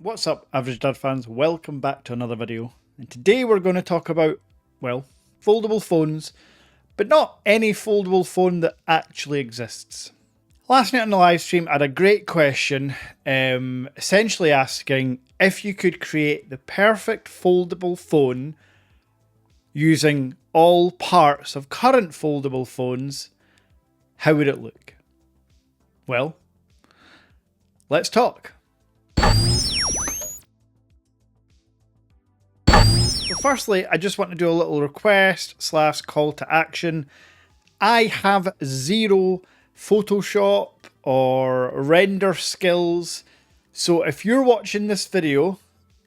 What's up, Average Dad fans? Welcome back to another video. And today we're going to talk about, well, foldable phones, but not any foldable phone that actually exists. Last night on the live stream, I had a great question, essentially asking if you could create the perfect foldable phone using all parts of current foldable phones, how would it look? Well, let's talk. So firstly, I just want to do a little request / call to action. I have zero Photoshop or render skills. So if you're watching this video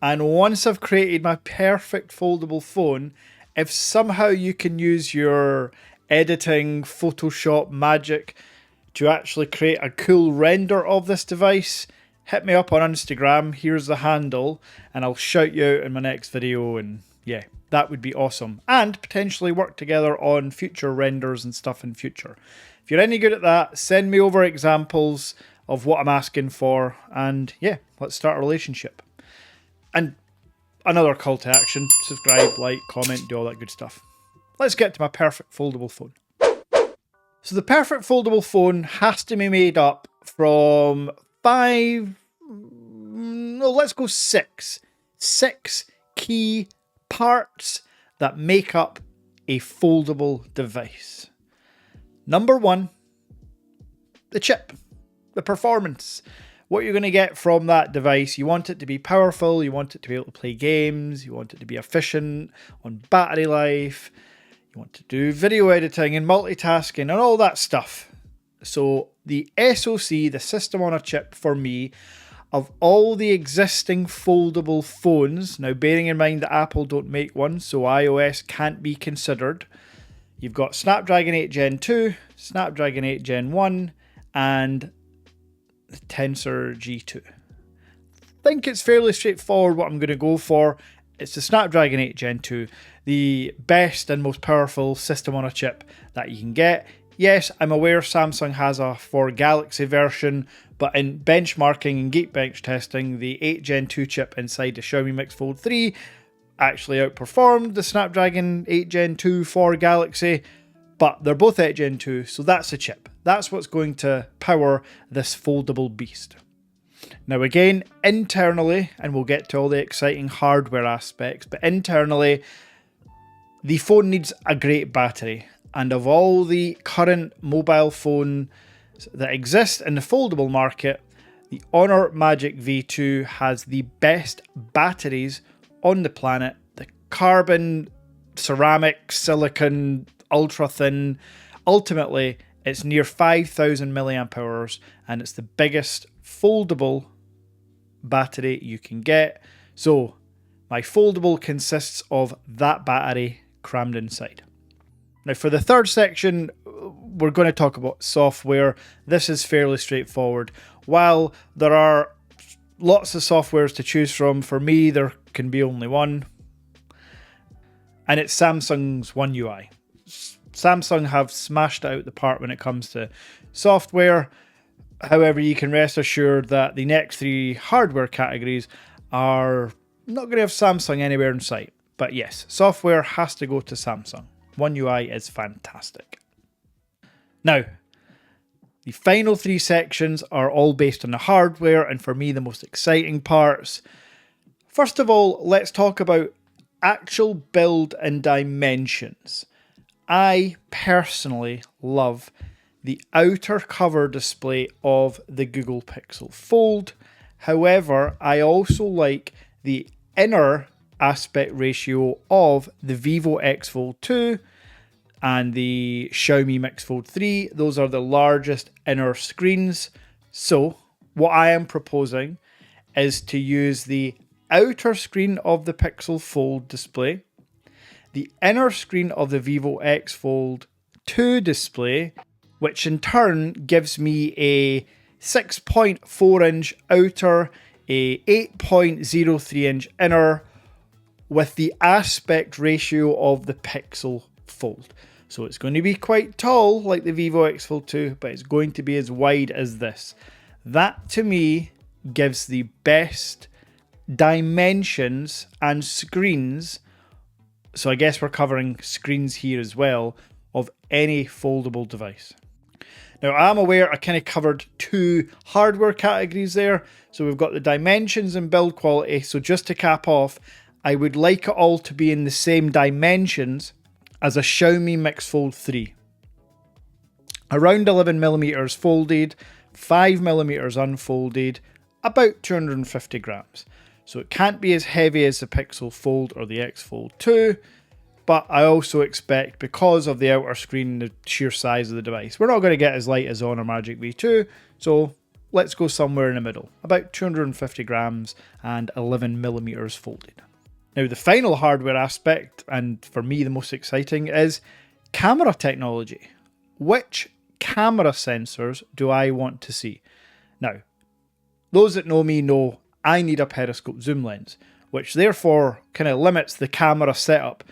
and once I've created my perfect foldable phone, if somehow you can use your editing Photoshop magic to actually create a cool render of this device, hit me up on Instagram. Here's the handle and I'll shout you out in my next video, and yeah, that would be awesome. And potentially work together on future renders and stuff in future. If you're any good at that, send me over examples of what I'm asking for, and yeah, let's start a relationship. And another call to action: subscribe, like, comment, do all that good stuff. Let's get to my perfect foldable phone. So the perfect foldable phone has to be made up from six key parts that make up a foldable device. Number one, the chip, the performance. What you're going to get from that device. You want it to be powerful, you want it to be able to play games, you want it to be efficient on battery life, you want to do video editing and multitasking and all that stuff. So the SoC, the system on a chip for me, of all the existing foldable phones, now bearing in mind that Apple don't make one, so iOS can't be considered, you've got Snapdragon 8 Gen 2, Snapdragon 8 Gen 1, and the Tensor G2. I think it's fairly straightforward what I'm going to go for. It's the Snapdragon 8 Gen 2, the best and most powerful system on a chip that you can get. Yes, I'm aware Samsung has a for Galaxy version, but in benchmarking and Geekbench testing, the 8 Gen 2 chip inside the Xiaomi Mix Fold 3 actually outperformed the Snapdragon 8 Gen 2 for Galaxy, but they're both 8 Gen 2, so that's the chip. That's what's going to power this foldable beast. Now again, internally, and we'll get to all the exciting hardware aspects, but internally, the phone needs a great battery. And of all the current mobile phones that exist in the foldable market, the Honor Magic V2 has the best batteries on the planet. The carbon, ceramic, silicon, ultra thin. Ultimately, it's near 5,000 milliamp hours, and it's the biggest foldable battery you can get. So my foldable consists of that battery crammed inside. Now for the third section, we're going to talk about software. This is fairly straightforward. While there are lots of softwares to choose from, for me there can be only one. And it's Samsung's One UI. Samsung have smashed it out the park when it comes to software. However, you can rest assured that the next three hardware categories are not going to have Samsung anywhere in sight. But yes, software has to go to Samsung. One UI is fantastic. Now, the final three sections are all based on the hardware, and for me, the most exciting parts. First of all, let's talk about actual build and dimensions. I personally love the outer cover display of the Google Pixel Fold. However, I also like the inner aspect ratio of the Vivo X Fold 2 and the Xiaomi Mix Fold 3. Those are the largest inner screens. So what I am proposing is to use the outer screen of the Pixel Fold display, the inner screen of the Vivo X Fold 2 display, which in turn gives me a 6.4 inch outer, a 8.03 inch inner, with the aspect ratio of the Pixel Fold. So it's going to be quite tall like the Vivo X Fold 2, but it's going to be as wide as this. That to me gives the best dimensions and screens, so I guess we're covering screens here as well, of any foldable device. Now, I'm aware I kind of covered two hardware categories there. So we've got the dimensions and build quality. So just to cap off, I would like it all to be in the same dimensions as a Xiaomi Mix Fold 3. Around 11mm folded, 5mm unfolded, about 250 grams. So it can't be as heavy as the Pixel Fold or the X Fold 2, but I also expect, because of the outer screen, the sheer size of the device, we're not going to get as light as Honor Magic V2, so let's go somewhere in the middle, about 250 grams and 11mm folded. Now, the final hardware aspect, and for me the most exciting, is camera technology. Which camera sensors do I want to see? Now, those that know me know I need a periscope zoom lens, which therefore kind of limits the camera setup.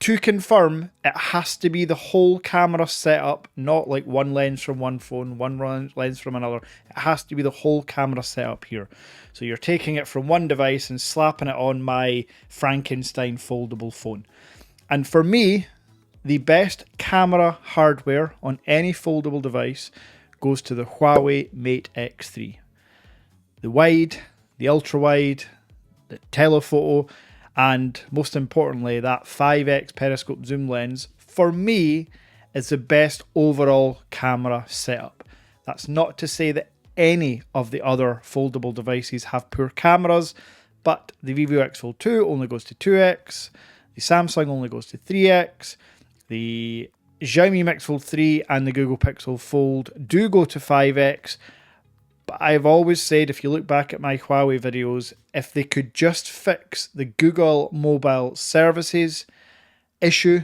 To confirm, it has to be the whole camera setup, not like one lens from one phone, one lens from another. It has to be the whole camera setup here. So you're taking it from one device and slapping it on my Frankenstein foldable phone. And for me, the best camera hardware on any foldable device goes to the Huawei Mate X3. The wide, the ultra wide, the telephoto, and most importantly, that 5x periscope zoom lens, for me, is the best overall camera setup. That's not to say that any of the other foldable devices have poor cameras, but the Vivo X Fold 2 only goes to 2x, the Samsung only goes to 3x, the Xiaomi Mix Fold 3 and the Google Pixel Fold do go to 5x, but I've always said, if you look back at my Huawei videos, if they could just fix the Google mobile services issue,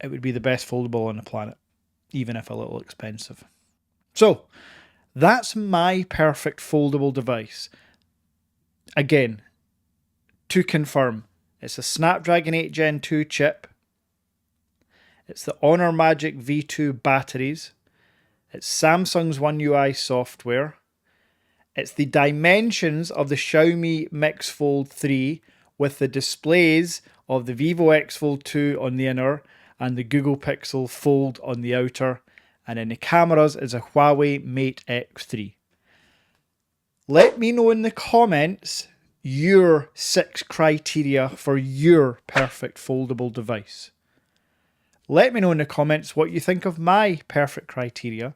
it would be the best foldable on the planet, even if a little expensive. So, that's my perfect foldable device. Again, to confirm, it's a Snapdragon 8 Gen 2 chip, it's the Honor Magic V2 batteries, it's Samsung's One UI software, it's the dimensions of the Xiaomi Mix Fold 3 with the displays of the Vivo X Fold 2 on the inner and the Google Pixel Fold on the outer, and in the cameras is a Huawei Mate X3. Let me know in the comments your 6 criteria for your perfect foldable device. Let me know in the comments what you think of my perfect criteria.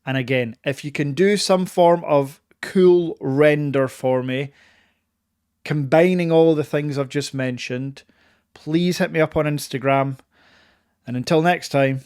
And again, if you can do some form of cool render for me, combining all the things I've just mentioned, please hit me up on Instagram. And until next time,